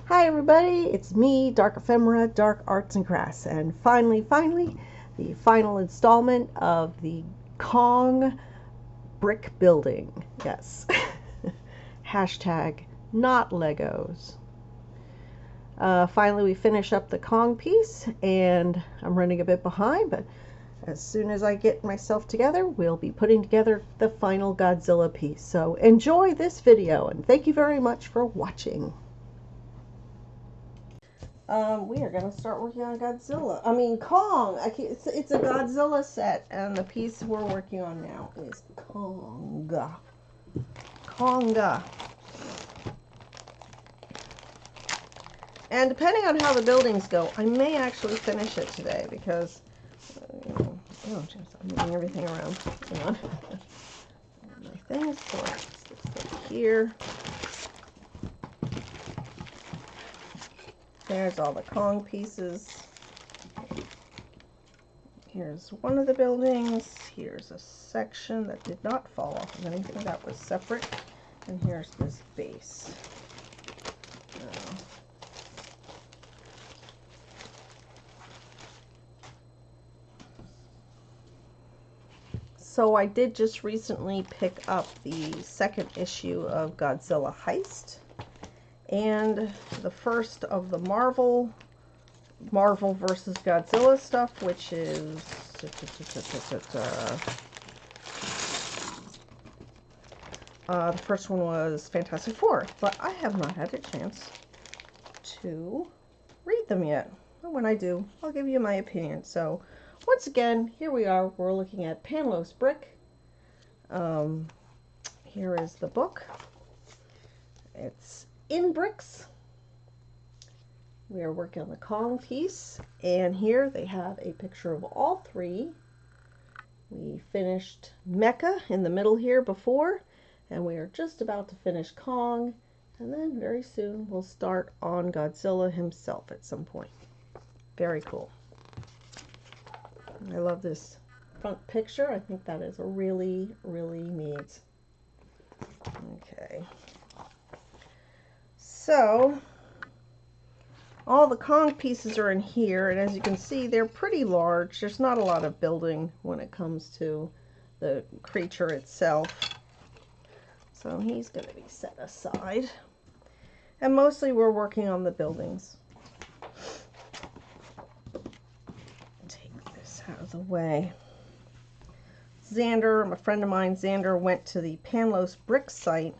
Hi everybody, it's me, Dark Ephemera, Dark Arts and Crafts, and finally, the final installment of the Kong brick building. Yes. Hashtag not Legos. Finally, we finish up the Kong piece, and I'm running a bit behind, but as soon as I get myself together, we'll be putting together the final Godzilla piece. So enjoy this video, and thank you very much for watching. We are going to start working on Kong. It's a Godzilla set, and the piece we're working on now is Konga. Konga. And depending on how the buildings go, I may actually finish it today because, oh, geez, I'm moving everything around. Hang on. My things, so let's go here. There's all the Kong pieces. Here's one of the buildings. Here's a section that did not fall off of anything, that was separate. And here's this base. So I did just recently pick up the second issue of Godzilla Heist. And the first of the Marvel versus Godzilla stuff, which is the first one was Fantastic Four, but I have not had a chance to read them yet. And when I do, I'll give you my opinion. So once again, here we are. We're looking at Panlos brick. Here is the book. It's in bricks. We are working on the Kong piece, and here they have a picture of all three. We finished Mecha in the middle here before, and we are just about to finish Kong, and then very soon we'll start on Godzilla himself at some point. Very cool. I love this front picture. I think that is really, really neat. Okay. So all the Kong pieces are in here, and as you can see, they're pretty large. There's not a lot of building when it comes to the creature itself. So he's going to be set aside. And mostly we're working on the buildings. Take this out of the way. Xander, a friend of mine, Xander, went to the Panlos brick site,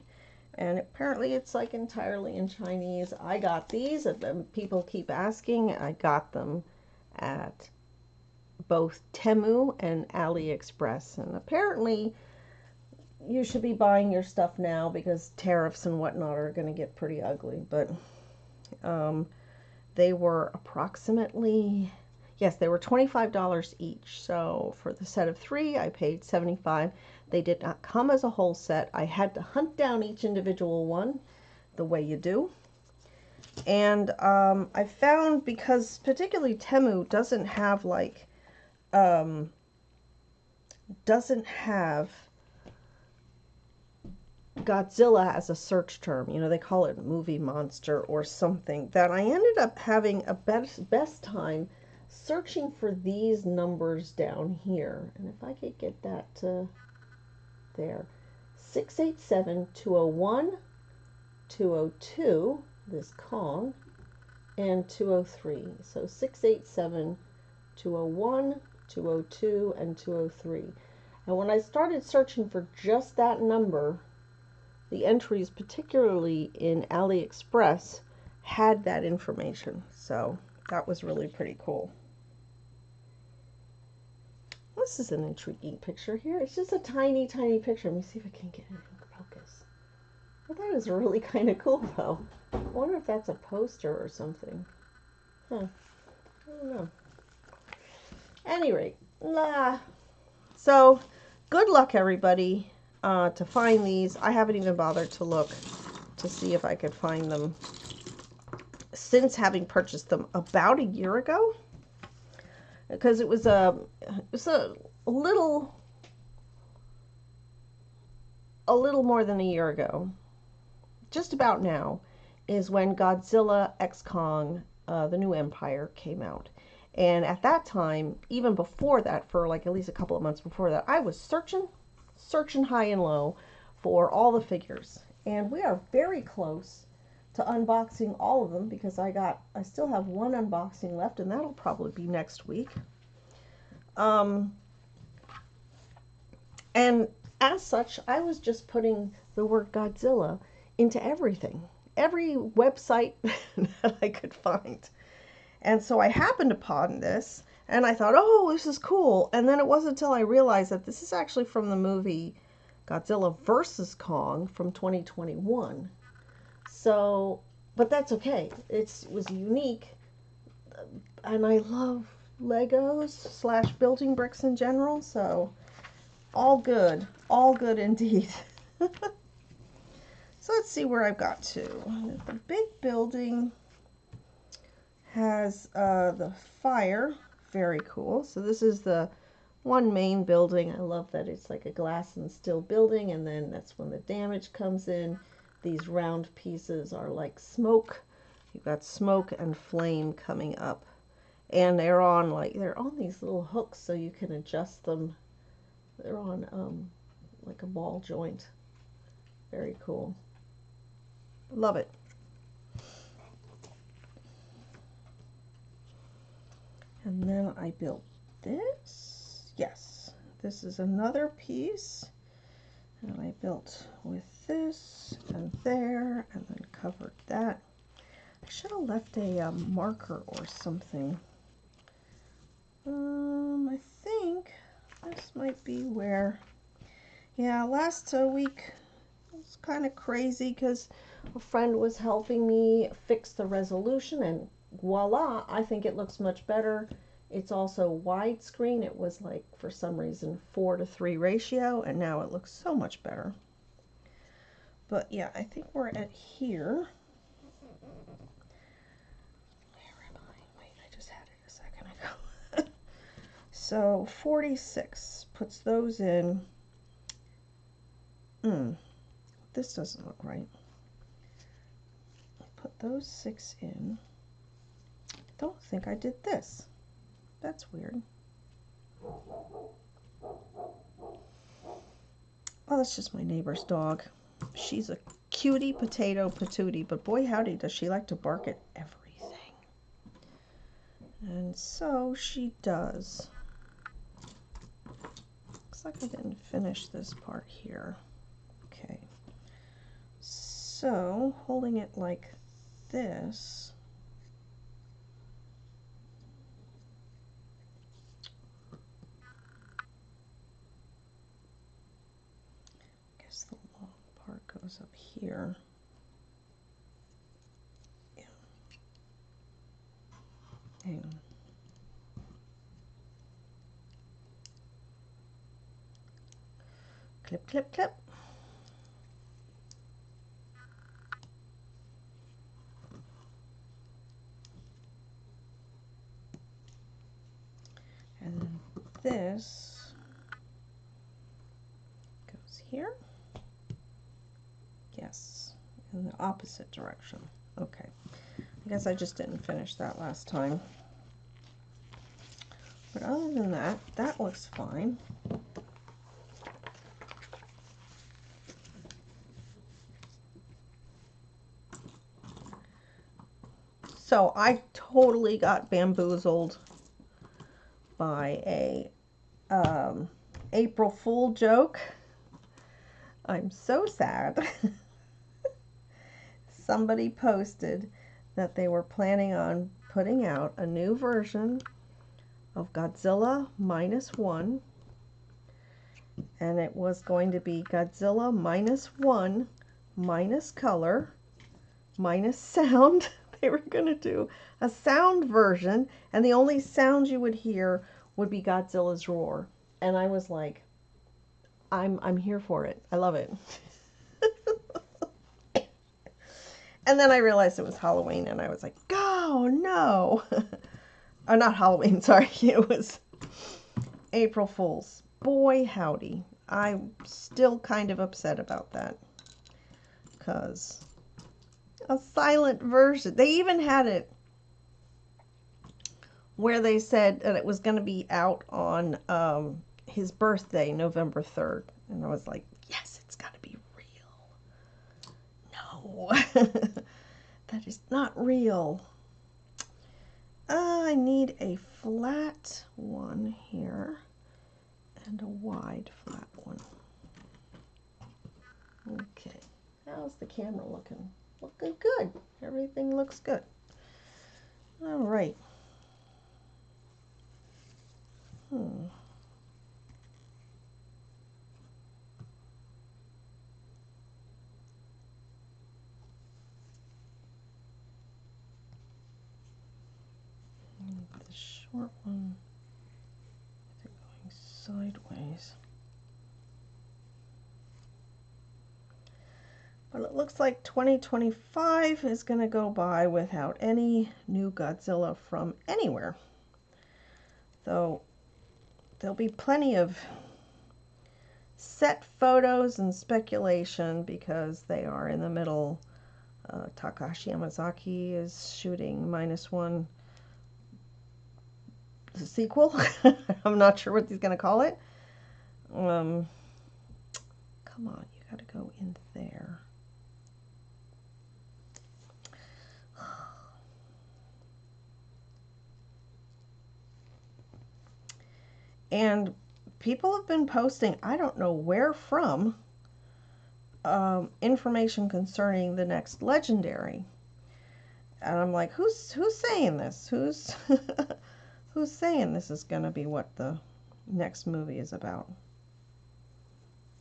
and apparently it's like entirely in Chinese. I got these, and people keep asking. I got them at both Temu and AliExpress, and apparently you should be buying your stuff now because tariffs and whatnot are going to get pretty ugly. But they were approximately, yes, they were $25 each. So for the set of 3, I paid $75. They did not come as a whole set. I had to hunt down each individual one, the way you do. And I found, because particularly Temu doesn't have like, doesn't have Godzilla as a search term. You know, they call it movie monster or something. That I ended up having a best time searching for these numbers down here. And if I could get that to there. 687, 201, 202, this Kong, and 203. So 687, 201, 202, and 203. And when I started searching for just that number, the entries, particularly in AliExpress, had that information. So that was really pretty cool. This is an intriguing picture here. It's just a tiny, tiny picture. Let me see if I can get it in focus. Well, that is really kind of cool, though. I wonder if that's a poster or something. Huh. I don't know. At any rate, so good luck, everybody, to find these. I haven't even bothered to look to see if I could find them since having purchased them about a year ago. Because it was a little more than a year ago, just about now, is when Godzilla X Kong, the New Empire, came out. And at that time, even before that, for like at least a couple of months before that, I was searching high and low for all the figures. And we are very close to unboxing all of them because I still have one unboxing left, and that'll probably be next week. And as such, I was just putting the word Godzilla into everything, every website that I could find. And so I happened upon this, and I thought, oh, this is cool. And then it wasn't until I realized that this is actually from the movie Godzilla vs. Kong from 2021. So, but that's okay. It was unique, and I love Legos / building bricks in general, so all good indeed. So let's see where I've got to. The big building has the fire, very cool. So this is the one main building. I love that it's like a glass and steel building, and then that's when the damage comes in. These round pieces are like smoke. You've got smoke and flame coming up, and they're on these little hooks so you can adjust them. They're on like a ball joint. Very cool. Love it. And then I built this. Yes, this is another piece. And I built with this and there, and then covered that. I should have left a marker or something. I think this might be where, yeah, last week it was kind of crazy because a friend was helping me fix the resolution, and voila, I think it looks much better. It's also widescreen. It was like, for some reason, 4:3 ratio, and now it looks so much better. But yeah, I think we're at here. Where am I? Wait, I just had it a second ago. So 46 puts those in. This doesn't look right. Put those 6 in. Don't think I did this. That's weird. Oh, that's just my neighbor's dog. She's a cutie potato patootie, but boy howdy does she like to bark at everything. And so she does. Looks like I didn't finish this part here. Okay. So, holding it like this, I guess the long part goes up here. Yeah. Hang on. Clip, clip, clip. And then this goes here. Yes, in the opposite direction. Okay. I guess I just didn't finish that last time. But other than that, that looks fine. So I totally got bamboozled by a April Fool joke. I'm so sad. Somebody posted that they were planning on putting out a new version of Godzilla -1, and it was going to be Godzilla -1 minus color minus sound. They were going to do a sound version, and the only sound you would hear would be Godzilla's roar. And I was like, I'm here for it. I love it. And then I realized it was Halloween, and I was like, oh no. Oh, not Halloween, sorry. It was April Fool's. Boy howdy. I'm still kind of upset about that. Because A silent version. They even had it where they said that it was going to be out on his birthday, November 3rd. And I was like, yes, it's got to be real. No, that is not real. I need a flat one here and a wide flat one. Okay, how's the camera looking? Looking good. Everything looks good. All right. The short one, they're going sideways. But it looks like 2025 is going to go by without any new Godzilla from anywhere. Though there'll be plenty of set photos and speculation because they are in the middle. Takashi Yamazaki is shooting -1 sequel. I'm not sure what he's going to call it. Come on, you got to go in there. And people have been posting, I don't know where from, information concerning the next Legendary. And I'm like, who's saying this? Who's who's saying this is going to be what the next movie is about?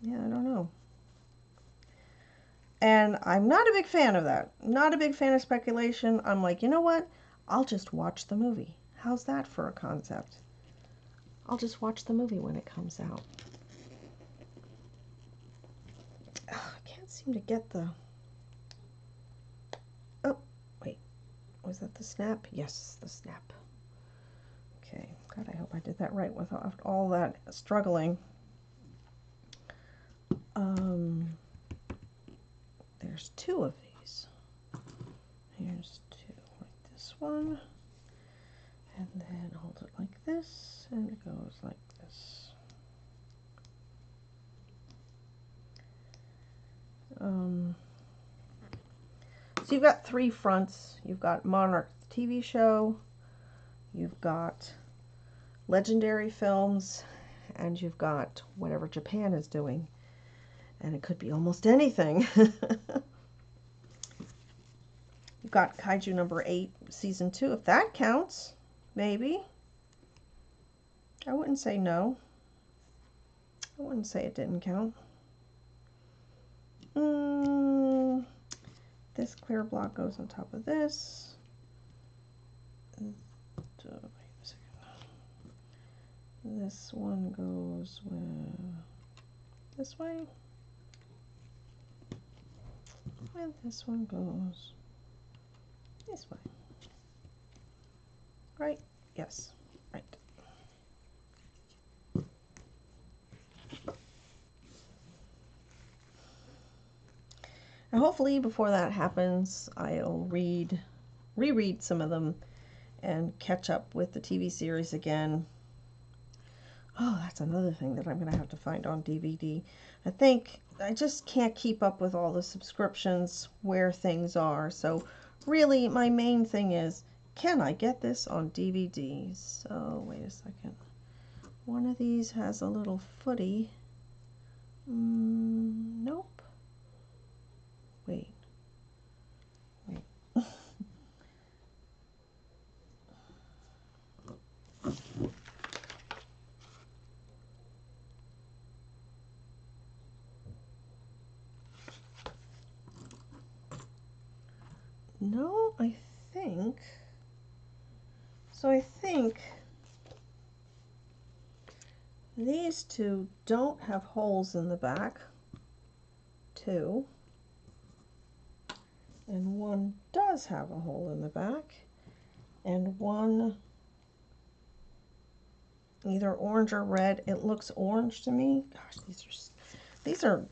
Yeah, I don't know. And I'm not a big fan of that. Not a big fan of speculation. I'm like, you know what? I'll just watch the movie. How's that for a concept? I'll just watch the movie when it comes out. I can't seem to get the... Oh, wait. Was that the snap? Yes, the snap. Okay. God, I hope I did that right without all that struggling. There's 2 of these. Here's 2, like this one. And then hold it like this, and it goes like this. So you've got 3 fronts. You've got Monarch TV show, you've got Legendary films, and you've got whatever Japan is doing. And it could be almost anything. You've got Kaiju number 8, season 2, if that counts. Maybe. I wouldn't say no. I wouldn't say it didn't count. This clear block goes on top of this. Wait a second. This one goes with this way. And this one goes this way. Right? Yes. Right. And hopefully before that happens, I'll reread some of them and catch up with the TV series again. Oh, that's another thing that I'm going to have to find on DVD. I think I just can't keep up with all the subscriptions where things are. So really my main thing is, can I get this on DVD? So wait a second. One of these has a little footy. Nope. Wait. No, I think. So I think these 2 don't have holes in the back. 2. And 1 does have a hole in the back. And 1 either orange or red. It looks orange to me. Gosh, these are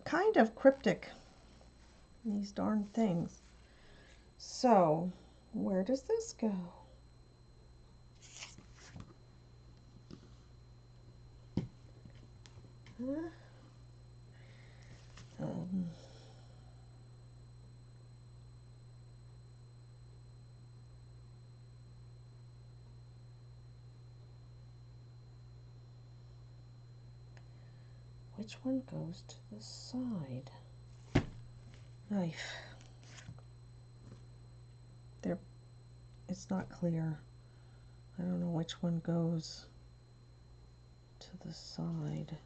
kind of cryptic. these darn things. So, where does this go? Um, which one goes to the side? Knife. There, it's not clear. I don't know which one goes to the side.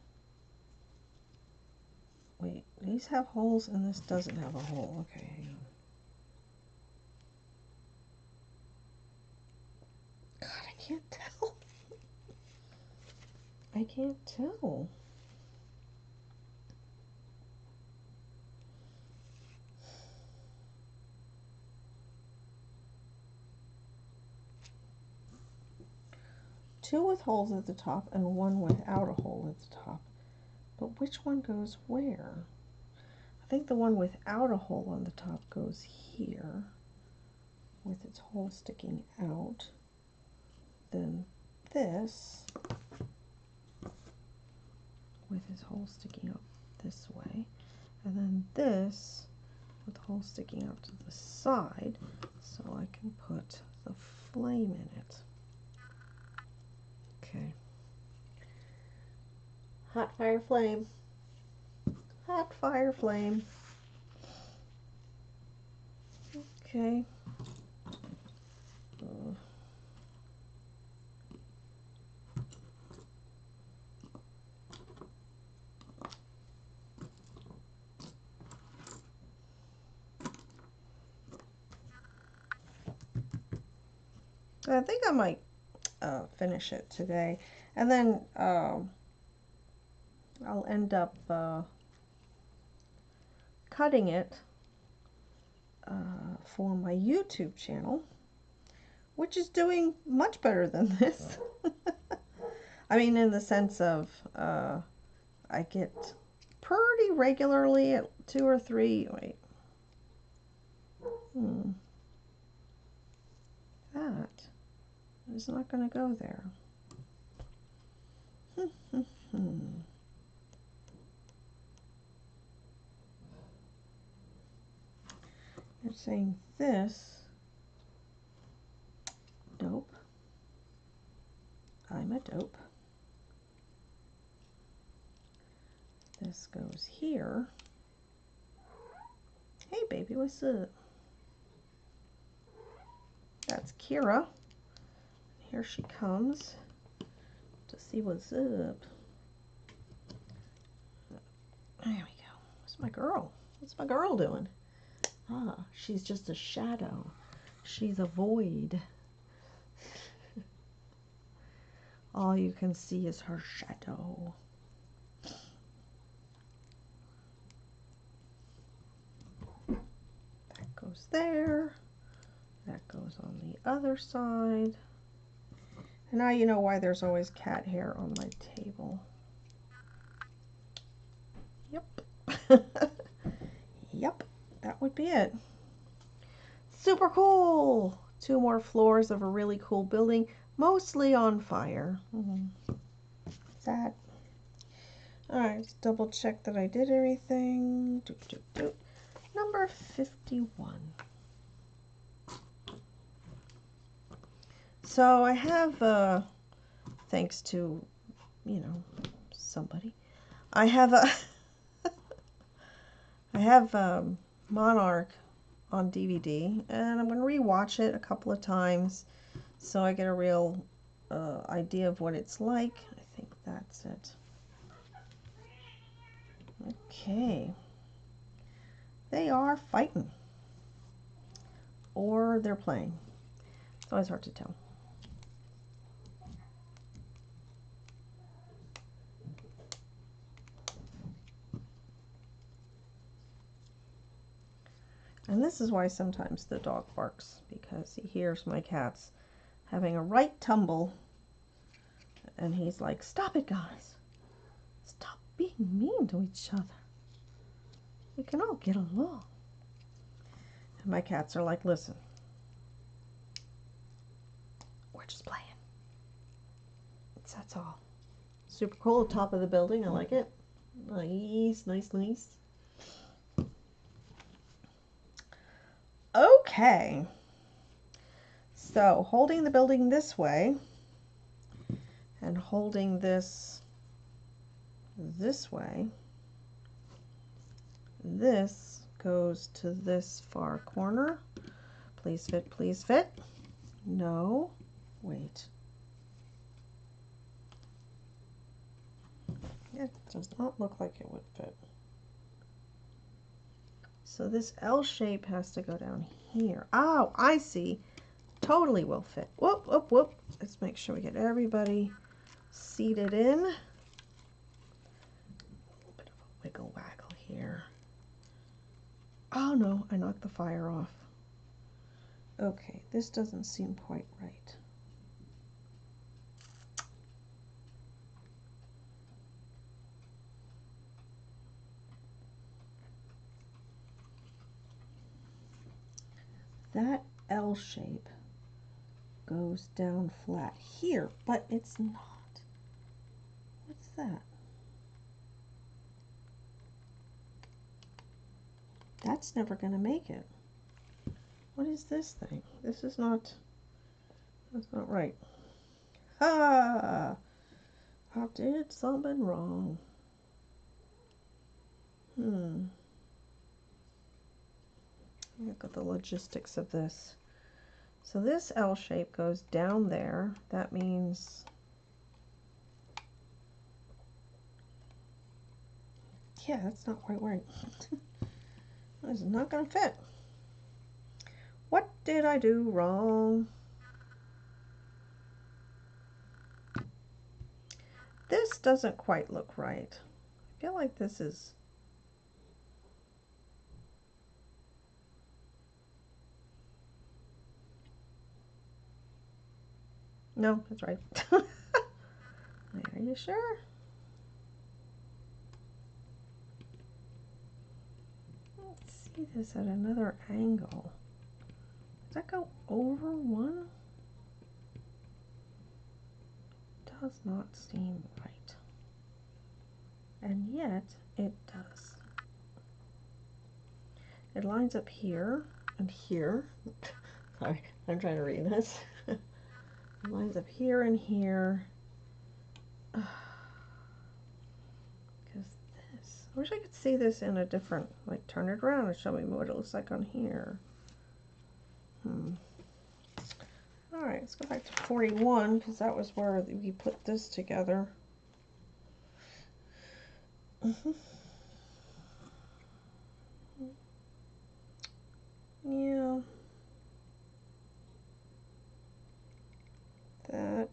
Wait, these have holes and this doesn't have a hole. Okay, hang on. God, I can't tell. I can't tell. Two with holes at the top and one without a hole at the top. But which one goes where? I think the one without a hole on the top goes here with its hole sticking out. Then this with its hole sticking out this way. And then this with the hole sticking out to the side so I can put the flame in it. Okay. Hot fire flame. Hot fire flame. Okay. I think I might finish it today, and then I'll end up cutting it for my YouTube channel, which is doing much better than this. I mean, in the sense of I get pretty regularly at 2 or 3. Wait. That is not going to go there. You're saying this. Dope. I'm a dope. This goes here. Hey baby, what's up? That's Kira. Here she comes to see what's up. There we go. What's my girl? What's my girl doing? Ah, she's just a shadow. She's a void. All you can see is her shadow. That goes there. That goes on the other side. And now you know why there's always cat hair on my table. Yep. Yep, that would be it. Super cool! 2 more floors of a really cool building, mostly on fire. Sad. Alright, let's double check that I did everything. Number 51. So I have, thanks to, you know, somebody, I have Monarch on DVD, and I'm going to rewatch it a couple of times so I get a real idea of what it's like. I think that's it. Okay. They are fighting. Or they're playing. It's always hard to tell. And this is why sometimes the dog barks, because he hears my cats having a right tumble, and he's like, stop it, guys. Stop being mean to each other. We can all get along. My cats are like, listen, we're just playing. That's all. Super cool. Top of the building. I like it. Nice, nice, nice. Okay. So holding the building this way and holding this way, this goes to this far corner. Please fit, please fit. No, wait. It does not look like it would fit. So this L shape has to go down here. Oh, I see. Totally will fit. Whoop, whoop, whoop. Let's make sure we get everybody seated in. A little bit of a wiggle waggle here. Oh no, I knocked the fire off. Okay, this doesn't seem quite right. That L shape goes down flat here, but it's not. What's that? That's never going to make it. What is this thing? This is not, that's not right. Ah! I did something wrong. Look at the logistics of this. So this L shape goes down there. That means, yeah, that's not quite right. This is not going to fit. What did I do wrong? This doesn't quite look right. I feel like this is... No, that's right. Are you sure? Let's see this at another angle. Does that go over one? Does not seem right. And yet it does. It lines up here and here. Sorry, I'm trying to read this. It lines up here and here. Because this, I wish I could see this in a different, like turn it around and show me what it looks like on here. Alright, let's go back to 41 because that was where we put this together. Yeah. That.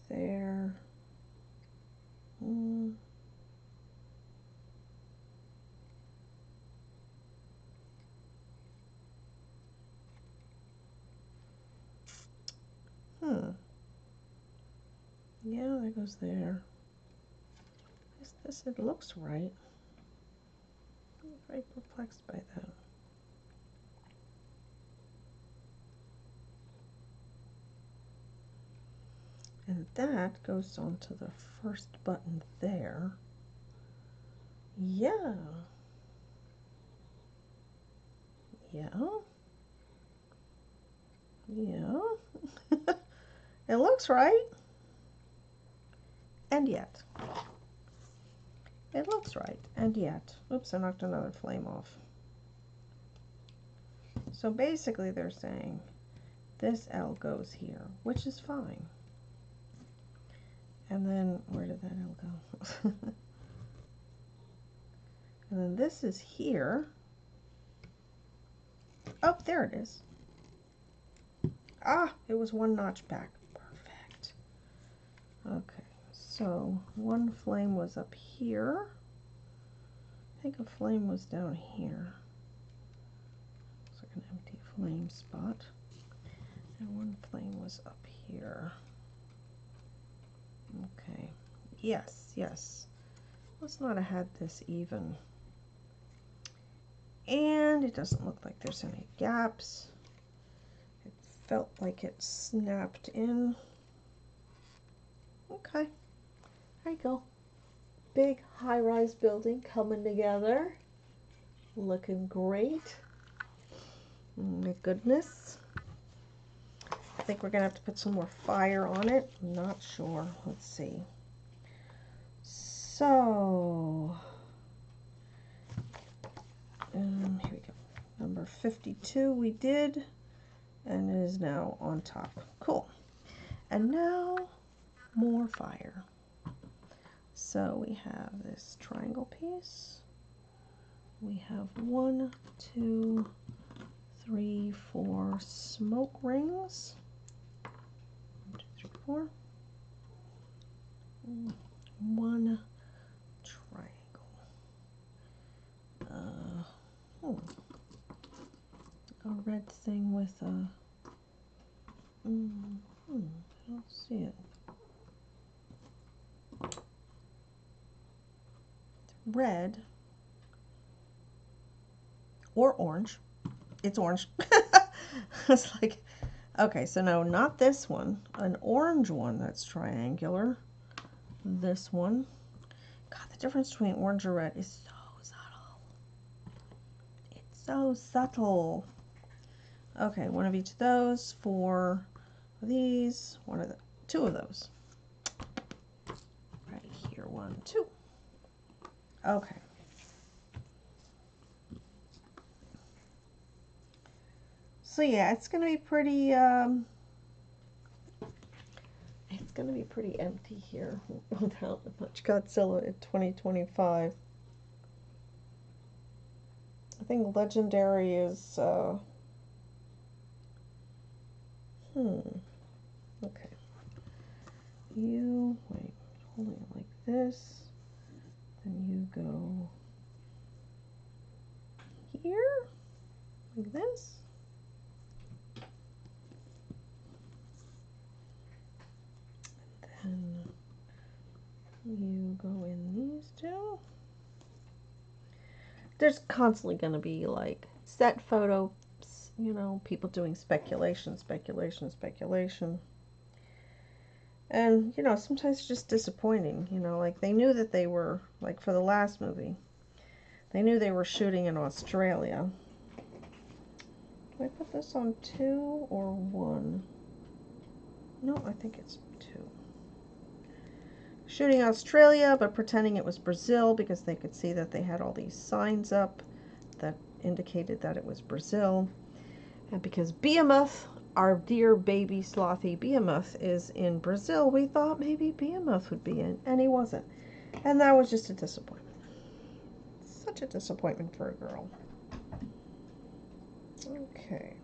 There. Yeah, that goes there. It looks right. I'm very perplexed by that. And that goes onto the first button there. Yeah. Yeah. Yeah. It looks right. And yet. It looks right. And yet. Oops, I knocked another flame off. So basically they're saying this L goes here, which is fine. And then, where did that L go? And then this is here. Oh, there it is. Ah, it was one notch back. Perfect. Okay, so one flame was up here. I think a flame was down here. Looks like an empty flame spot. And one flame was up here. Okay. Yes, yes. Let's not have had this even. And it doesn't look like there's any gaps. It felt like it snapped in. Okay, there you go. Big high-rise building coming together. Looking great. My goodness. I think we're gonna have to put some more fire on it. I'm not sure. Let's see. So, here we go. Number 52 we did, and it is now on top. Cool. And now more fire. So we have this triangle piece. We have 1, 2, 3, 4 smoke rings. 1, 2, 3, 4. 1 triangle. A red thing with a. I don't see it. Red or orange. It's orange. It's like, okay, so no, not this one. An orange one that's triangular. This one. God, the difference between orange and red is so subtle. It's so subtle. Okay, one of each of those, 4 of these, 2 of those. Right here, 1, 2. Okay. So yeah, it's gonna be pretty empty here without much Godzilla in 2025. I think Legendary is okay. You wait, holding it like this, then you go here, like this. And you go in these two. There's constantly going to be like set photos, you know, people doing speculation. And, you know, sometimes it's just disappointing, you know, like they knew that they were, like for the last movie, they knew they were shooting in Australia. Do I put this on 2 or 1? No, I think it's 2. Shooting Australia, but pretending it was Brazil because they could see that they had all these signs up that indicated that it was Brazil. And because Behemoth, our dear baby slothy Behemoth, is in Brazil, we thought maybe Behemoth would be in, and he wasn't. And that was just a disappointment. Such a disappointment for a girl. Okay.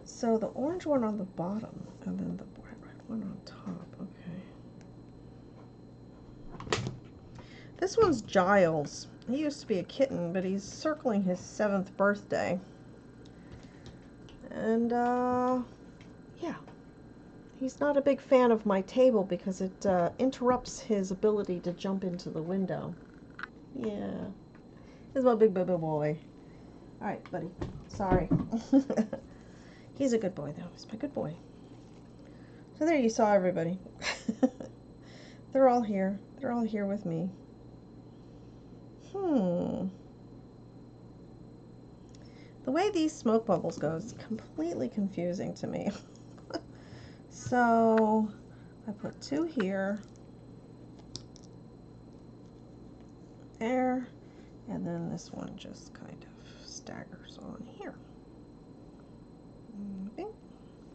So the orange one on the bottom, and then the red one on top. Okay. This one's Giles. He used to be a kitten, but he's circling his 7th birthday. And, yeah. He's not a big fan of my table because it interrupts his ability to jump into the window. Yeah. He's my big baby boy. Alright, buddy. Sorry. He's a good boy, though. He's my good boy. So there you saw everybody. They're all here. They're all here with me. The way these smoke bubbles go is completely confusing to me. So I put 2 here, there, and then this one just kind of staggers on here. Okay,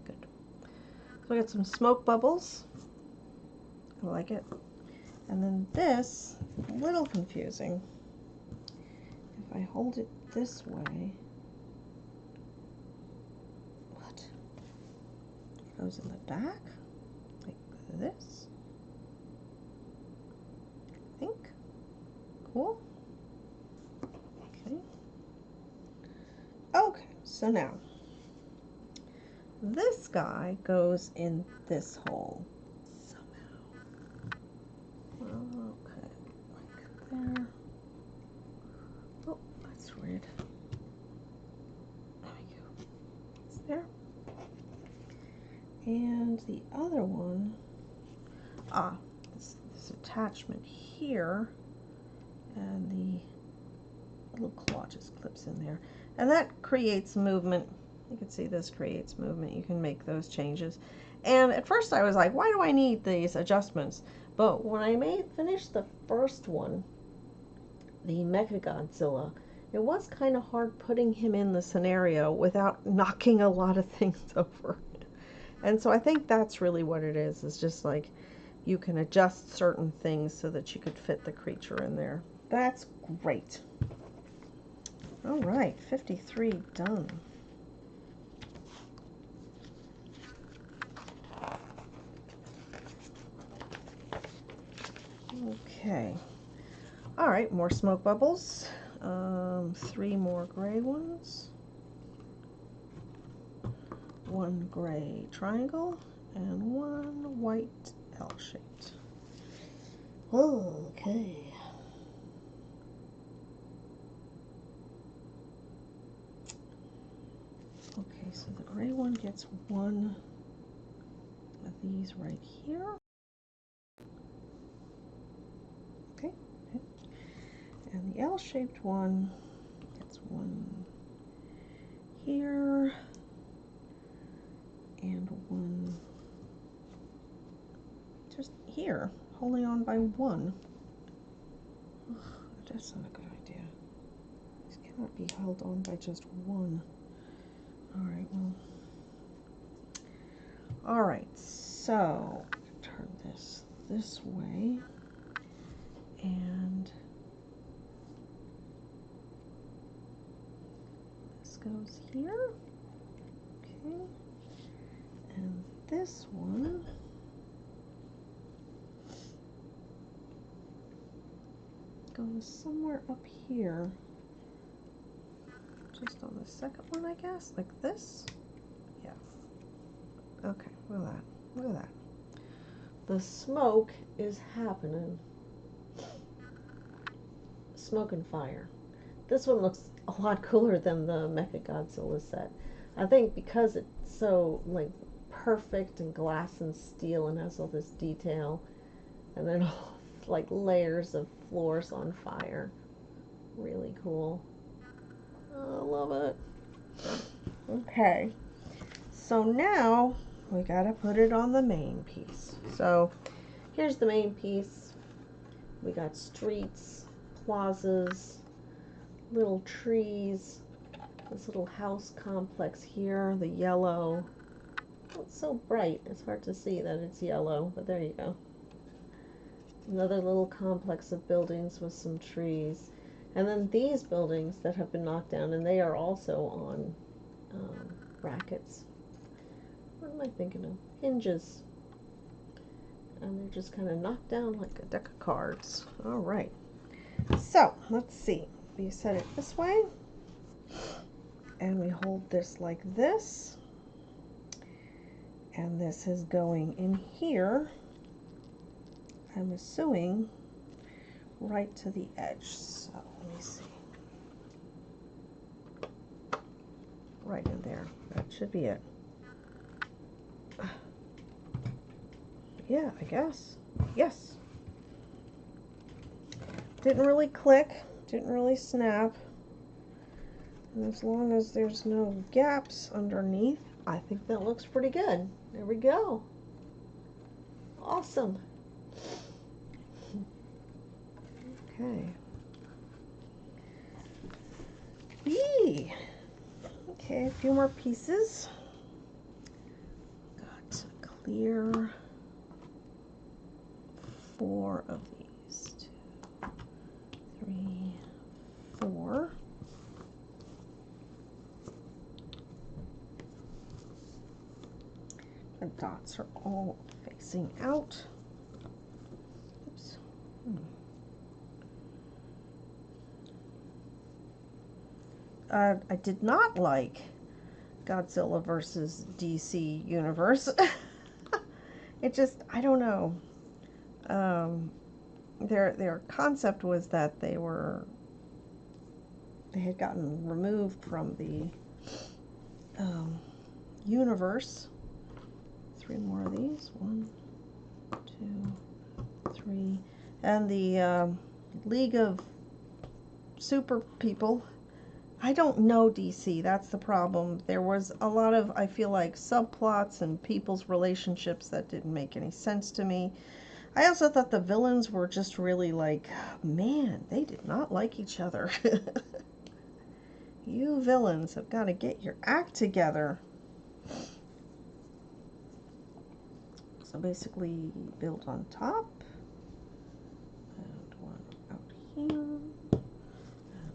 good. So I got some smoke bubbles. I like it. And then this, a little confusing. If I hold it this way, what? It goes in the back, like this. I think. Cool. Okay. Okay, so now this guy goes in this hole somehow. Okay, like there. there. And the other one, this attachment here, and the little claw just clips in there. And that creates movement. You can see this creates movement. You can make those changes. And at first I was like, why do I need these adjustments? But when I finished the first one, the Mechagodzilla, it was kind of hard putting him in the scenario without knocking a lot of things over. And so I think that's really what it is. It's just like you can adjust certain things so that you could fit the creature in there. That's great. All right, 53 done. Okay. All right, more smoke bubbles. 3 more gray ones. 1 gray triangle and 1 white L-shaped. Okay. Okay, so the gray one gets 1 of these right here. Okay. And the L-shaped one gets 1 here and 1 just here, holding on by 1. Ugh, that's not a good idea. These cannot be held on by just 1. Alright, well. Alright, so turn this way, and this goes here. Okay. And this one goes somewhere up here. Just on the second one, I guess, like this. Yeah. Okay, look at that. Look at that. The smoke is happening. Smoke and fire. This one looks a lot cooler than the Mechagodzilla set. I think because it's so like perfect and glass and steel and has all this detail, and then all like layers of floors on fire. Really cool. Oh, I love it. Okay, so now we gotta put it on the main piece. So here's the main piece. We got streets, plazas, little trees, this little house complex here, the yellow. Oh, it's so bright, it's hard to see that it's yellow, but there you go. Another little complex of buildings with some trees. And then these buildings that have been knocked down, and they are also on brackets. What am I thinking of? Hinges. And they're just kind of knocked down like a deck of cards. All right. So, let's see. We set it this way. And we hold this like this. And this is going in here. I'm assuming right to the edge. So, let me see. Right in there. That should be it. Yeah, I guess. Yes. Didn't really click. Didn't really snap. And as long as there's no gaps underneath, I think that looks pretty good. There we go. Awesome. Okay. Yee. Okay, a few more pieces. Got to clear 4 of these. 2, 3, 4. The dots are all facing out. Oops. I did not like Godzilla versus DC Universe. It just, I don't know. Their concept was that they had gotten removed from the universe. 3 more of these. 1, 2, 3. And the League of Super People. I don't know DC. That's the problem. There was a lot of, I feel like, subplots and people's relationships that didn't make any sense to me. I also thought the villains were just really like, man, they did not like each other. You villains have got to get your act together. So basically, build on top. And one out here. And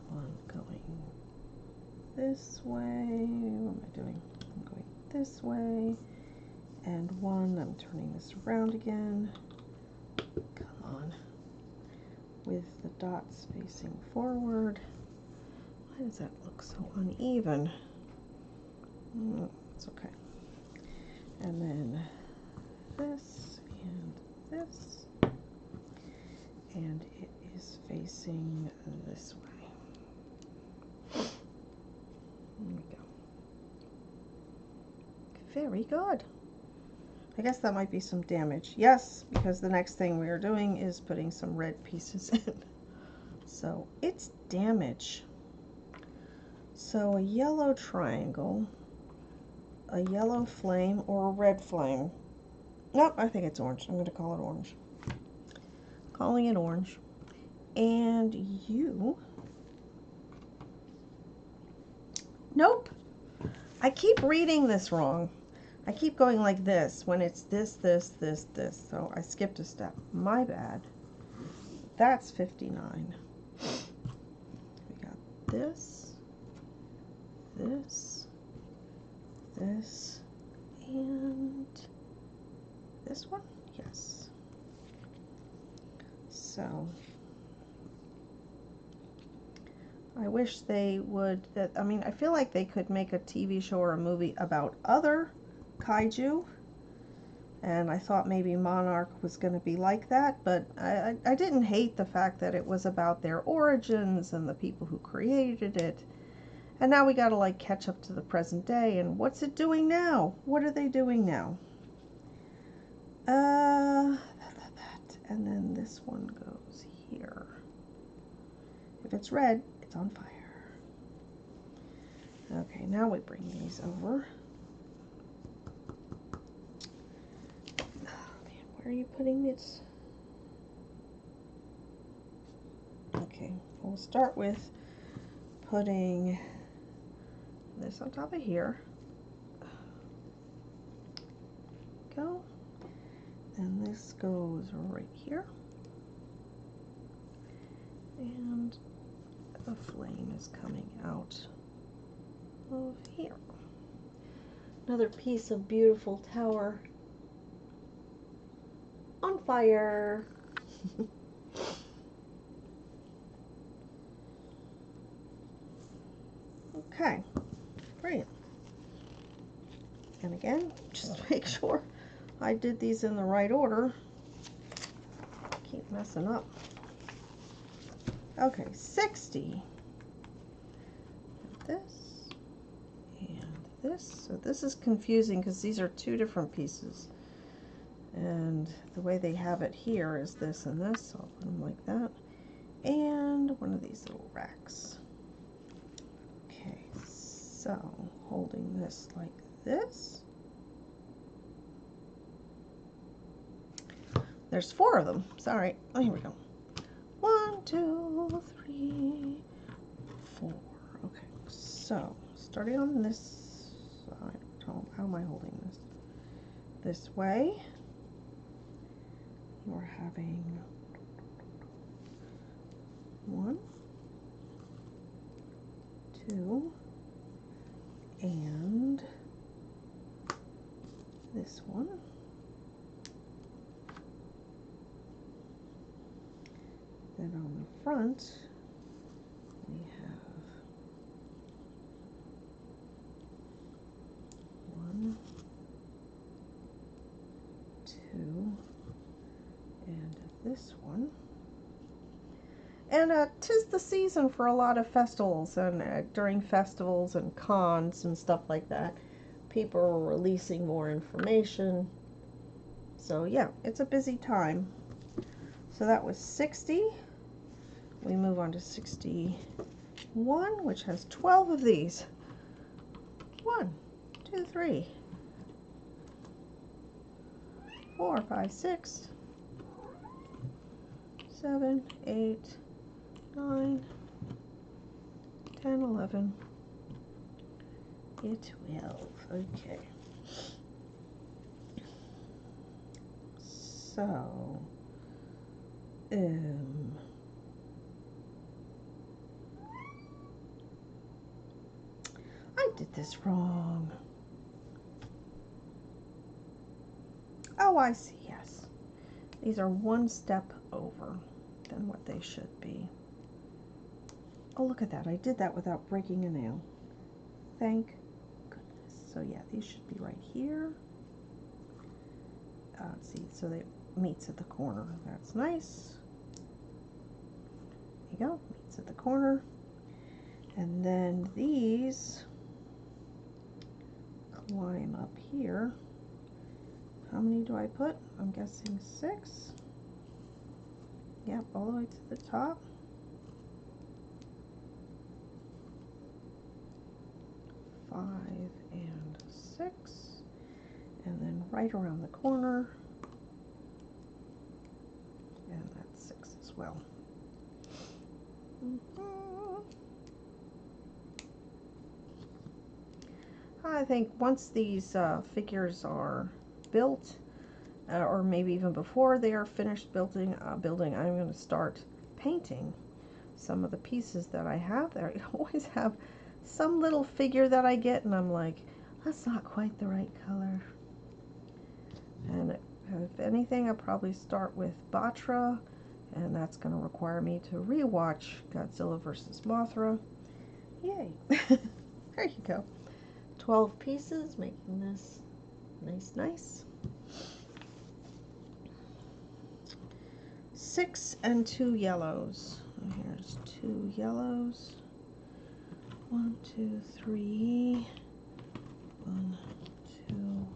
one going this way. What am I doing? I'm going this way. And one, I'm turning this around again. Come on. With the dots facing forward. Why does that look so uneven? It's okay. And then this and this. And it is facing this way. There we go. Very good. I guess that might be some damage. Yes, because the next thing we are doing is putting some red pieces in. So it's damage. So a yellow triangle, a yellow flame, or a red flame. Nope, I think it's orange. I'm going to call it orange. Calling it orange. And you... Nope. I keep reading this wrong. I keep going like this when it's this, this, this, this. So I skipped a step. My bad. That's 59. We got this, this, this, and this one? Yes. So I wish they would, I mean, I feel like they could make a TV show or a movie about other kaiju, and I thought maybe Monarch was going to be like that, but I didn't hate the fact that it was about their origins and the people who created it. And now we got to like catch up to the present day, and what's it doing now? What are they doing now? And then this one goes here. If it's red, it's on fire. Okay, now we bring these over. Where are you putting this? Okay, we'll start with putting this on top of here. Go. And this goes right here. And the flame is coming out of here. Another piece of beautiful tower on fire. Okay, brilliant. And again, just make sure I did these in the right order. Keep messing up. Okay, 60. This and this. So this is confusing because these are two different pieces. And the way they have it here is this and this, so I'll put them like that. And one of these little racks. Okay, so holding this like this. There's 4 of them. Sorry. Oh, here we go. 1, 2, 3, 4. Okay, so starting on this side. How am I holding this? This way. We're having 1, 2, and this one. Then on the front, we have 1, 2, and this one. And 'tis the season for a lot of festivals, and during festivals and cons and stuff like that, people are releasing more information. So yeah, it's a busy time. So that was 60. We move on to 61, which has 12 of these. 1, 2, 3, 4, 5, 6, 7, 8, 9, 10, 11, 12. Okay. So, I did this wrong. Oh, I see, yes. These are one step over than what they should be. Oh, look at that. I did that without breaking a nail. Thank goodness. So yeah, these should be right here. Let's see, so they meets at the corner. That's nice. There you go, meets at the corner. And then these climb up here. How many do I put? I'm guessing 6. Yep, all the way to the top. 5 and 6. And then right around the corner. And that's 6 as well. I think once these figures are built, or maybe even before they are finished building, I'm going to start painting some of the pieces that I have there. I always have some little figure that I get and I'm like, that's not quite the right color. And if anything, I'll probably start with Batra, and that's going to require me to rewatch Godzilla vs. Mothra. Yay! There you go. 12 pieces, making this nice. 6 and 2 yellows. And here's 2 yellows. 1, 2, 3. 1, 2,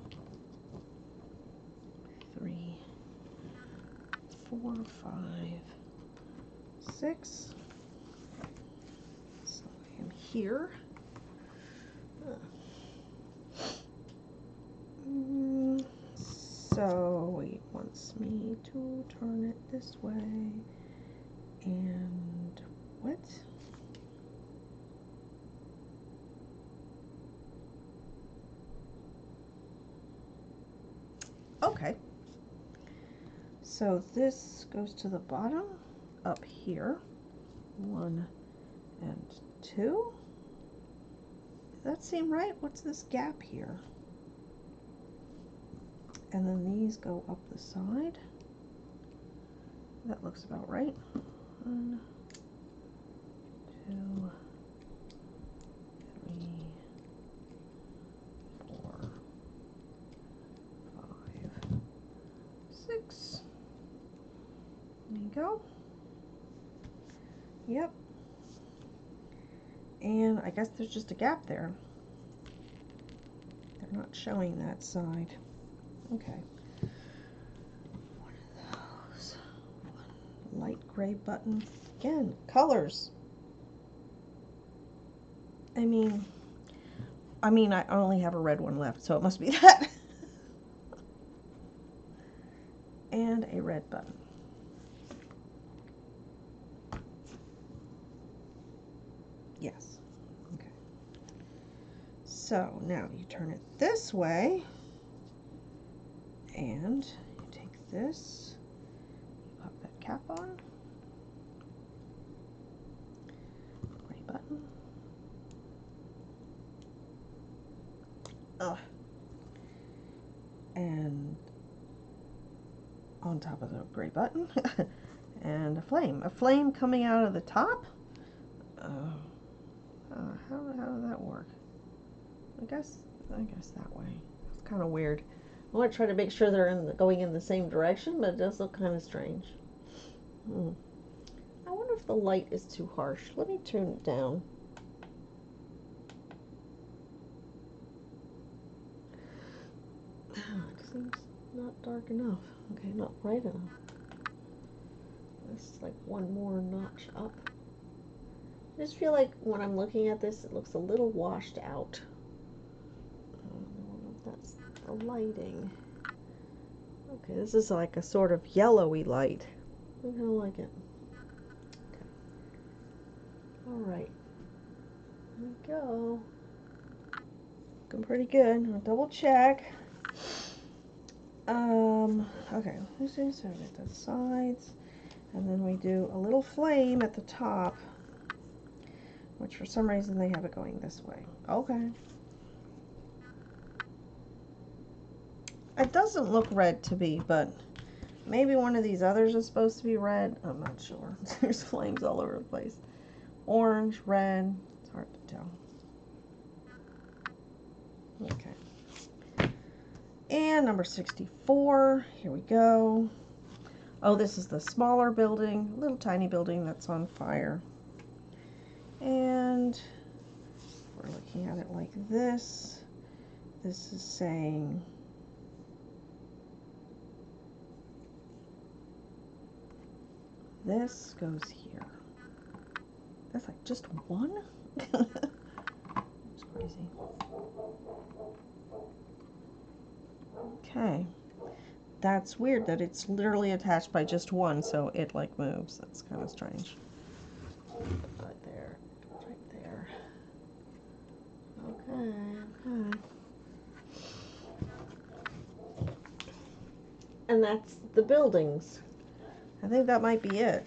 3, 4, 5, 6. So I am here. So it wants me to turn it this way. And what? Okay. So this goes to the bottom up here. 1 and 2. Does that seem right? What's this gap here? And then these go up the side. That looks about right. 1, 2, 3, 4, 5, 6. There you go. Yep. And I guess there's just a gap there. They're not showing that side. Okay. One of those. One light gray button. Again, colors. I mean, I only have a red one left, so it must be that. And a red button. Yes. Okay. So now you turn it this way, and you take this, you pop that cap on, gray button. And on top of the gray button, and a flame coming out of the top. How does that work? I guess that way. It's kind of weird. I want to try to make sure they're going in the same direction, but it does look kind of strange. I wonder if the light is too harsh. Let me turn it down. It seems not dark enough. Okay, not bright enough. This is like one more notch up. I just feel like when I'm looking at this, it looks a little washed out. I don't know if that's the lighting. Okay, this is like a sort of yellowy light. I kind of like it. Okay. All right. There we go. Looking pretty good. I'll double check. Okay, let's see, so we get the sides, and then we do a little flame at the top, which for some reason they have it going this way. Okay. It doesn't look red to me, but maybe one of these others is supposed to be red. I'm not sure. There's flames all over the place. Orange, red, it's hard to tell. Okay. And number 64, here we go. Oh, this is the smaller building, little tiny building that's on fire. And we're looking at it like this. This is saying this goes here. That's like just one? It's crazy. Okay. That's weird that it's literally attached by just one, so it like moves. That's kind of strange. Right there. Right there. Okay, okay. And that's the buildings. I think that might be it.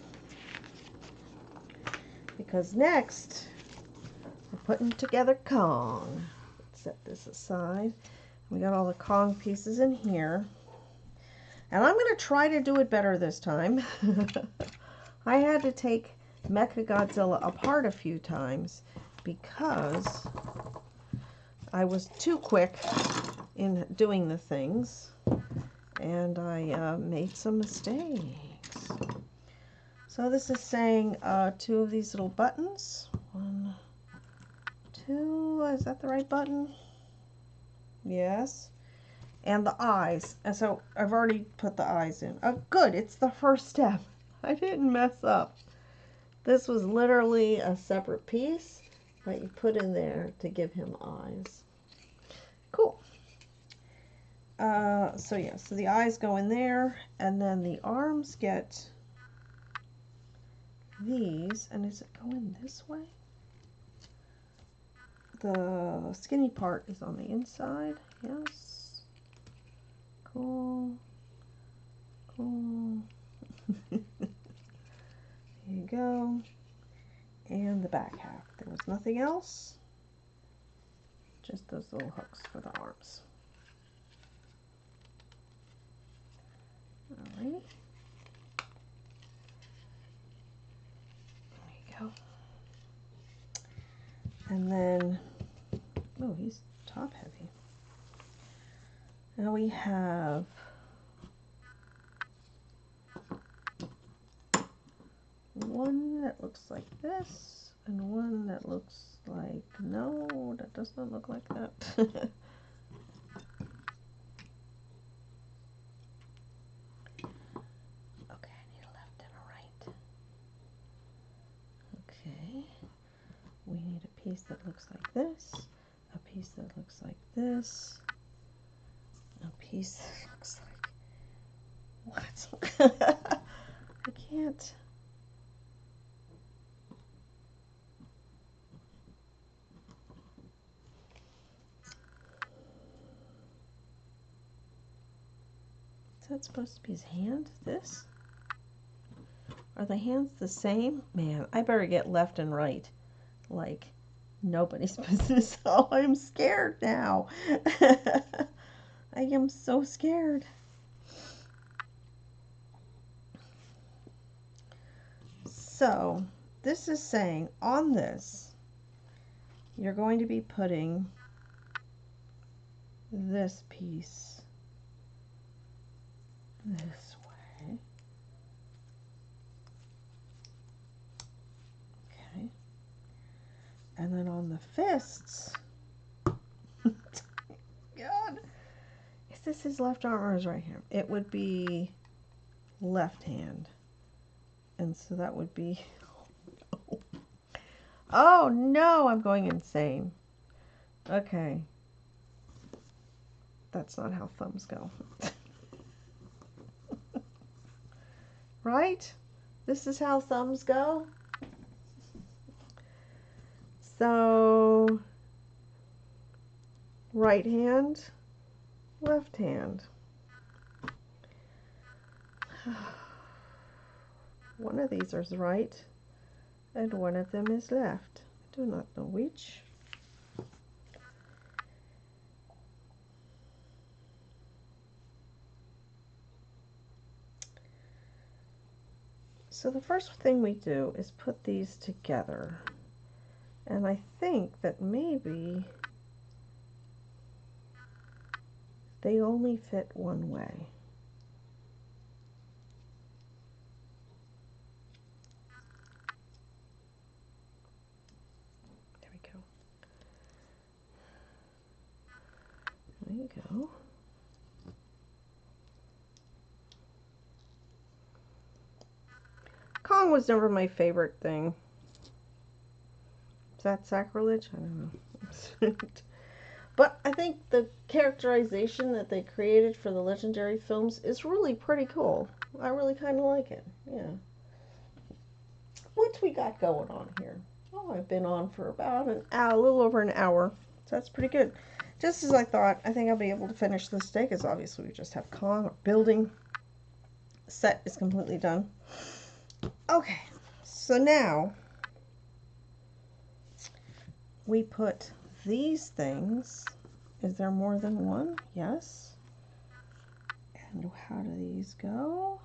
Because next, we're putting together Kong. Let's set this aside. We got all the Kong pieces in here. And I'm going to try to do it better this time. I had to take Mechagodzilla apart a few times because I was too quick in doing the things. And I made some mistakes. So this is saying 2 of these little buttons. 1, 2, is that the right button? Yes. And the eyes. And so I've already put the eyes in. Oh, good. It's the first step. I didn't mess up. This was literally a separate piece that you put in there to give him eyes. Cool. So yeah, so the eyes go in there, and then the arms get these, and is it going this way? The skinny part is on the inside, yes. Cool. Cool. There you go. And the back half. There was nothing else. Just those little hooks for the arms. Alright. There you go. And then, oh, he's top heavy. Now we have one that looks like this, and one that looks like, no, that does not look like that. Okay, I need a left and a right. Okay, we need a piece that looks like this, a piece that looks like this, a piece that looks like, what? I can't. Is that supposed to be his hand? This? Are the hands the same? Man, I better get left and right. Like, nobody's business. Oh, I'm scared now. I am so scared. So, this is saying on this, you're going to be putting this piece this way. Okay. And then on the fists, God, Is this his left arm or his right hand? It would be left hand. And so that would be... Oh no, I'm going insane. Okay. That's not how thumbs go. Right? This is how thumbs go. So, right hand, left hand. One of these is right, and one of them is left. I do not know which. So the first thing we do is put these together. And I think that maybe they only fit one way. There we go. There you go. Kong was never my favorite thing. Is that sacrilege? I don't know. But I think the characterization that they created for the Legendary films is really pretty cool. I really kind of like it. Yeah. What we got going on here? Oh, I've been on for about an hour, a little over an hour. So that's pretty good. Just as I thought, I think I'll be able to finish this day because obviously we just have Kong. Our building set is completely done. Okay, so now we put these things. Is there more than one? Yes. And how do these go?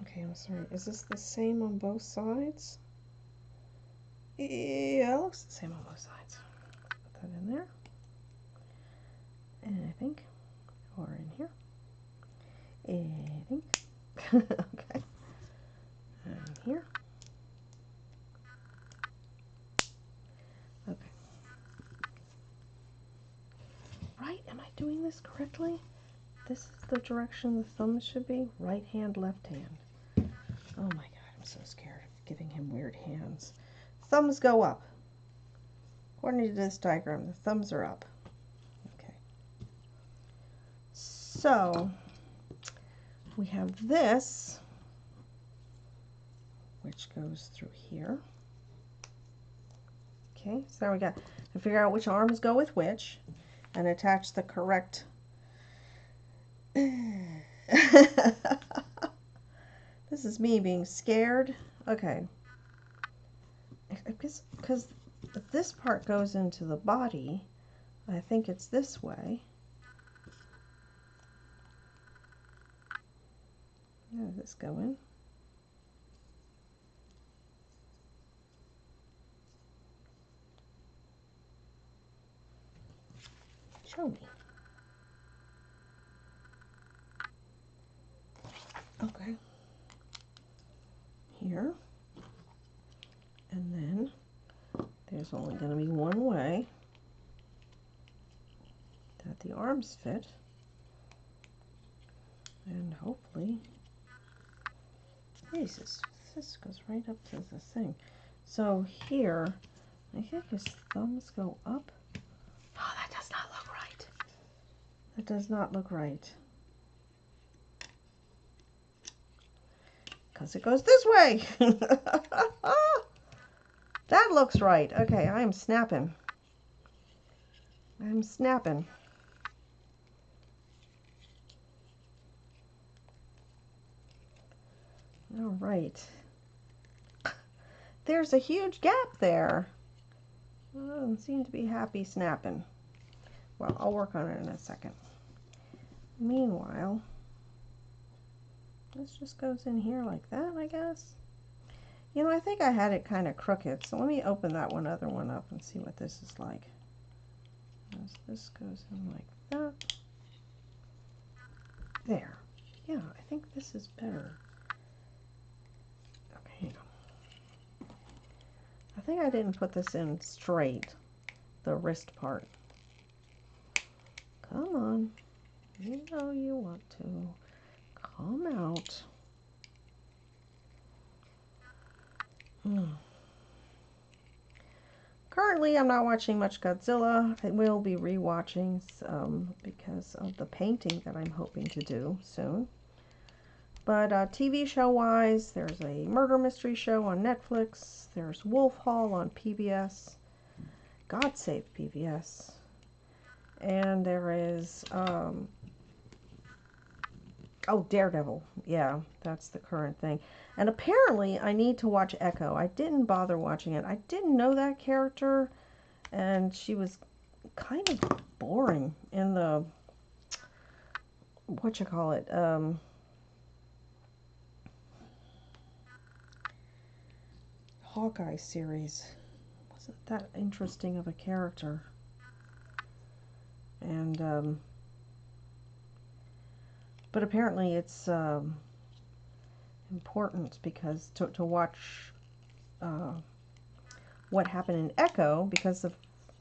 Okay, I'm sorry. Is this the same on both sides? Yeah, it looks the same on both sides. Put that in there. And I think, or in here. I think. Okay. And here. Okay. Right? Am I doing this correctly? This is the direction the thumb should be. Right hand, left hand. Oh my god, I'm so scared of giving him weird hands. Thumbs go up. According to this diagram, the thumbs are up. Okay. So, we have this, which goes through here. Okay, so there we go. To figure out which arms go with which, and attach the correct... This is me being scared. Okay. Because if this part goes into the body, I think it's this way. How does this go in? Show me. Okay. Here. And then there's only going to be one way that the arms fit. And hopefully, Jesus, this goes right up to the thing. So here, I think his thumbs go up. Oh, that does not look right. That does not look right. Because it goes this way. That looks right. Okay, I am snapping. I'm snapping. All right. There's a huge gap there. I don't seem to be happy snapping. Well, I'll work on it in a second. Meanwhile, this just goes in here like that, I guess. You know, I think I had it kind of crooked, so let me open that other one up and see what this is like. As this goes in like that. There. Yeah, I think this is better. Okay, hang on. I think I didn't put this in straight, the wrist part. Come on. You know you want to. Come out. Currently, I'm not watching much Godzilla. I will be rewatching because of the painting that I'm hoping to do soon. But TV show-wise, there's a murder mystery show on Netflix. There's Wolf Hall on PBS. God save PBS. And there is, oh, Daredevil. Yeah, that's the current thing. And apparently, I need to watch Echo. I didn't bother watching it. I didn't know that character, and she was kind of boring in the, whatchamacallit, Hawkeye series. Wasn't that interesting of a character. And, but apparently it's important because to watch what happened in Echo because of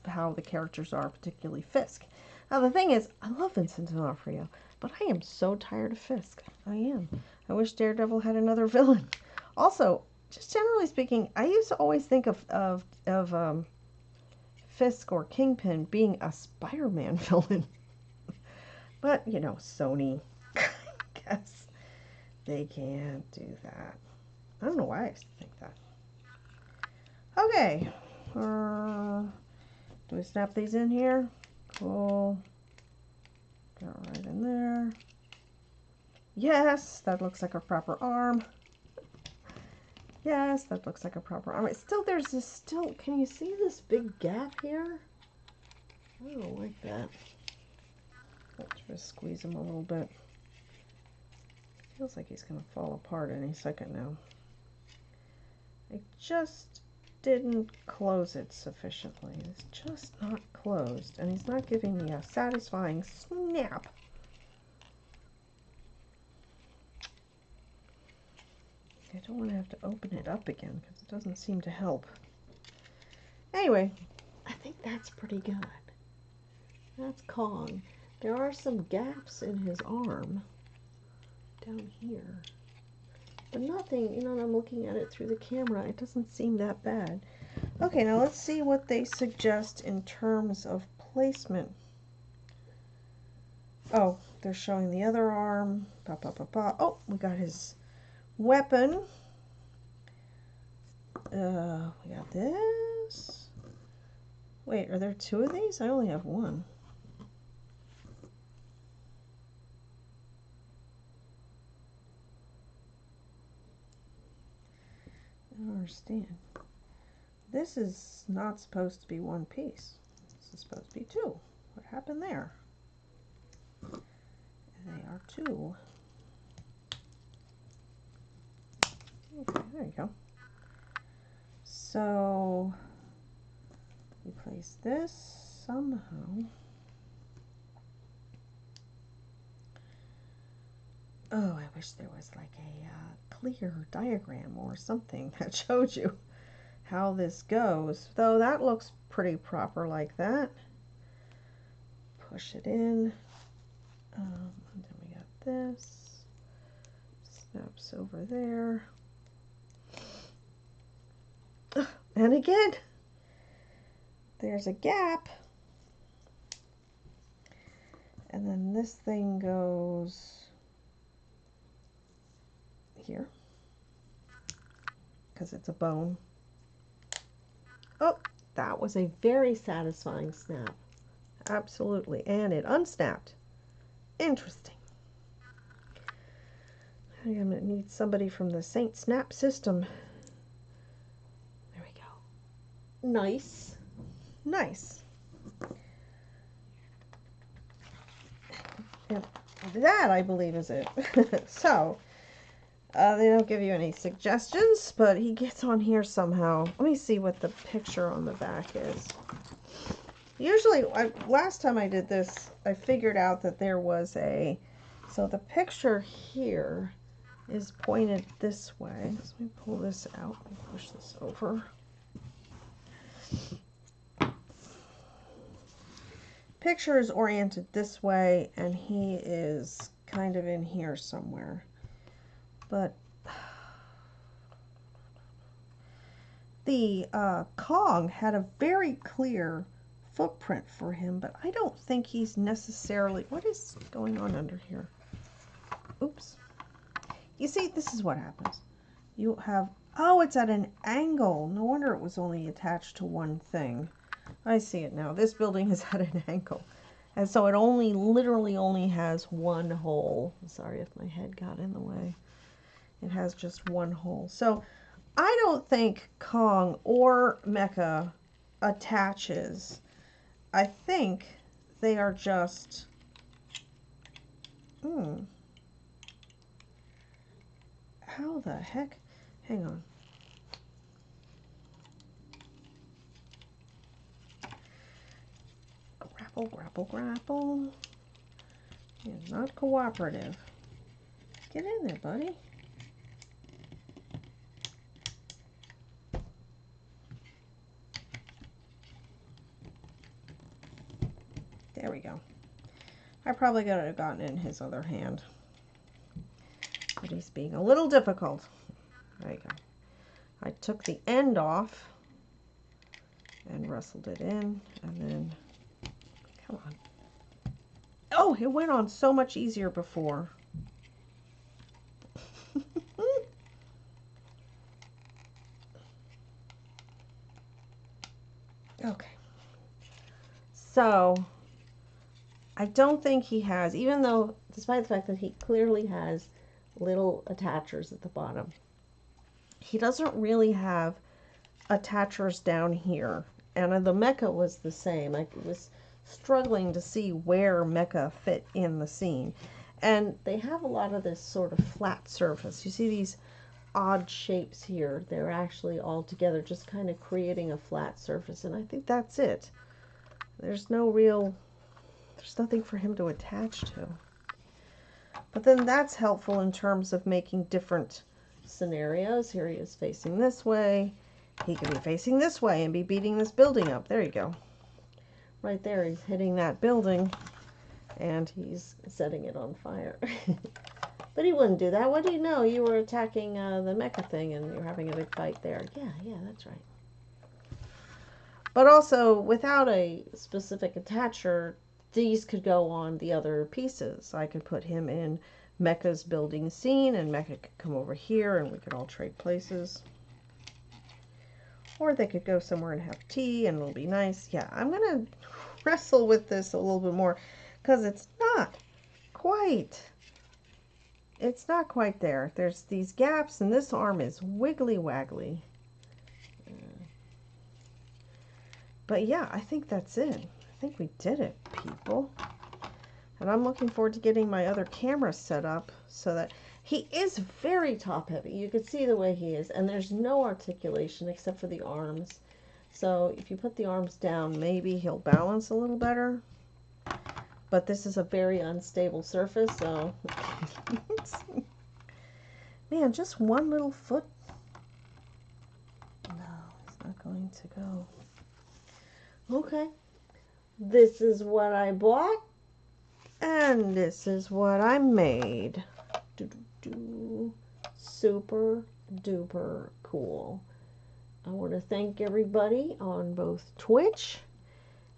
how the characters are, particularly Fisk. Now the thing is, I love Vincent D'Onofrio, but I am so tired of Fisk. I am. I wish Daredevil had another villain. Also, just generally speaking, I used to always think of Fisk or Kingpin being a Spider-Man villain. But, you know, Sony, I guess they can't do that. I don't know why I used to think that. Okay. Do we snap these in here? Cool. Go right in there. Yes, that looks like a proper arm. Yes, that looks like a proper arm. Still, there's this still, can you see this big gap here? I don't like that. Let's just squeeze him a little bit. Feels like he's going to fall apart any second now. I just didn't close it sufficiently. It's just not closed, and he's not giving me a satisfying snap. I don't want to have to open it up again because it doesn't seem to help. Anyway, I think that's pretty good. That's Kong. There are some gaps in his arm down here. But nothing, you know, when I'm looking at it through the camera, it doesn't seem that bad. Okay, now let's see what they suggest in terms of placement. Oh, they're showing the other arm. Oh, we got his weapon. We got this. Wait, are there two of these? I only have one. I don't understand. This is not supposed to be one piece. This is supposed to be two. What happened there? They are two. Okay, there you go. So we place this somehow. Oh, I wish there was like a clear diagram or something that showed you how this goes. Though that looks pretty proper like that. Push it in. And then we got this. Snaps over there. And again, there's a gap. And then this thing goes here because it's a bone. Oh, that was a very satisfying snap. Absolutely. And it unsnapped. Interesting. I'm going to need somebody from the Saint Snap system. There we go. Nice. Nice. And that, I believe, is it. So, they don't give you any suggestions, but he gets on here somehow. Let me see what the picture on the back is. Usually, last time I did this, I figured out that there was a... So the picture here is pointed this way. So let me pull this out and push this over. picture is oriented this way, and he is kind of in here somewhere. But the Kong had a very clear footprint for him, but I don't think he's necessarily... What is going on under here? Oops. You see, this is what happens. You have... Oh, it's at an angle. No wonder it was only attached to one thing. I see it now. This building is at an angle. And so it literally only has one hole. Sorry if my head got in the way. It has just one hole. So I don't think Kong or Mecha attaches. I think they are just... How the heck? Hang on. Grapple, grapple, grapple. You're not cooperative. Get in there, buddy. There we go. I probably could have gotten it in his other hand. But he's being a little difficult. There you go. I took the end off and wrestled it in, and then, come on. Oh, it went on so much easier before. Okay. So, I don't think he has, even though, despite the fact that he clearly has little attachers at the bottom, he doesn't really have attachers down here. And the Mecha was the same. I was struggling to see where Mecha fit in the scene. And they have a lot of this sort of flat surface. You see these odd shapes here. They're actually all together, just kind of creating a flat surface. And I think that's it. There's nothing for him to attach to. But then that's helpful in terms of making different scenarios. Here he is facing this way. He could be facing this way and be beating this building up. There you go. Right there, he's hitting that building and he's setting it on fire. But he wouldn't do that. What do you know? You were attacking the Mecha thing and you're having a big fight there. Yeah, that's right. But also, without a specific attacher, these could go on the other pieces. I could put him in Mecha's building scene, and Mecha could come over here, and we could all trade places. Or they could go somewhere and have tea, and it'll be nice. Yeah, I'm going to wrestle with this a little bit more, because it's not quite there. There's these gaps, and this arm is wiggly-waggly. But yeah, I think that's it. I think we did it, people. And I'm looking forward to getting my other camera set up so that he is very top heavy. You can see the way he is, and there's no articulation except for the arms. So if you put the arms down, maybe he'll balance a little better. But this is a very unstable surface, so man, just one little foot. No, it's not going to go. Okay, this is what I bought, and this is what I made. Super duper cool. I want to thank everybody on both Twitch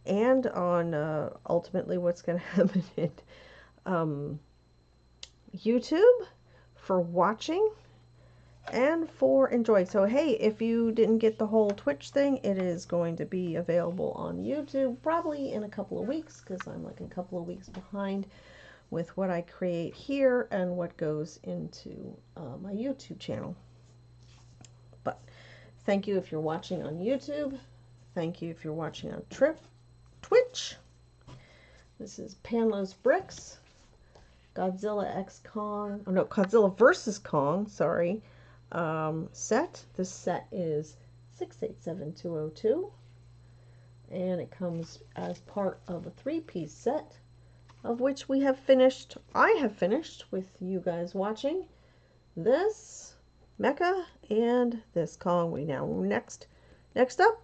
and on ultimately what's going to happen in YouTube for watching and for enjoying. So hey, if you didn't get the whole Twitch thing, it is going to be available on YouTube probably in a couple of weeks, because I'm like a couple of weeks behind with what I create here and what goes into my YouTube channel. But thank you if you're watching on YouTube. Thank you if you're watching on Twitch. This is Panlos Bricks, Godzilla X Kong, oh no, Godzilla versus Kong, sorry. Set. This set is 687202, and it comes as part of a 3-piece set, of which I have finished with you guys watching this Mecha and this Kong. Next up,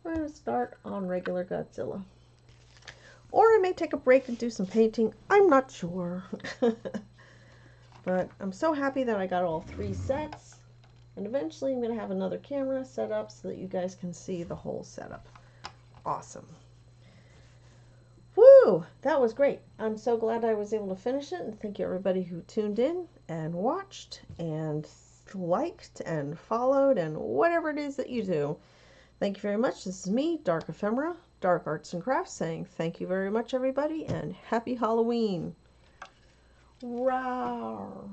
we're going to start on regular Godzilla. Or I may take a break and do some painting. I'm not sure. But I'm so happy that I got all 3 sets. And eventually I'm going to have another camera set up so that you guys can see the whole setup. Awesome. Woo! That was great. I'm so glad I was able to finish it. And thank you everybody who tuned in and watched and liked and followed and whatever it is that you do. Thank you very much. This is me, Dark Ephemera, Dark Arts and Crafts, saying thank you very much, everybody, and happy Halloween. Rawr.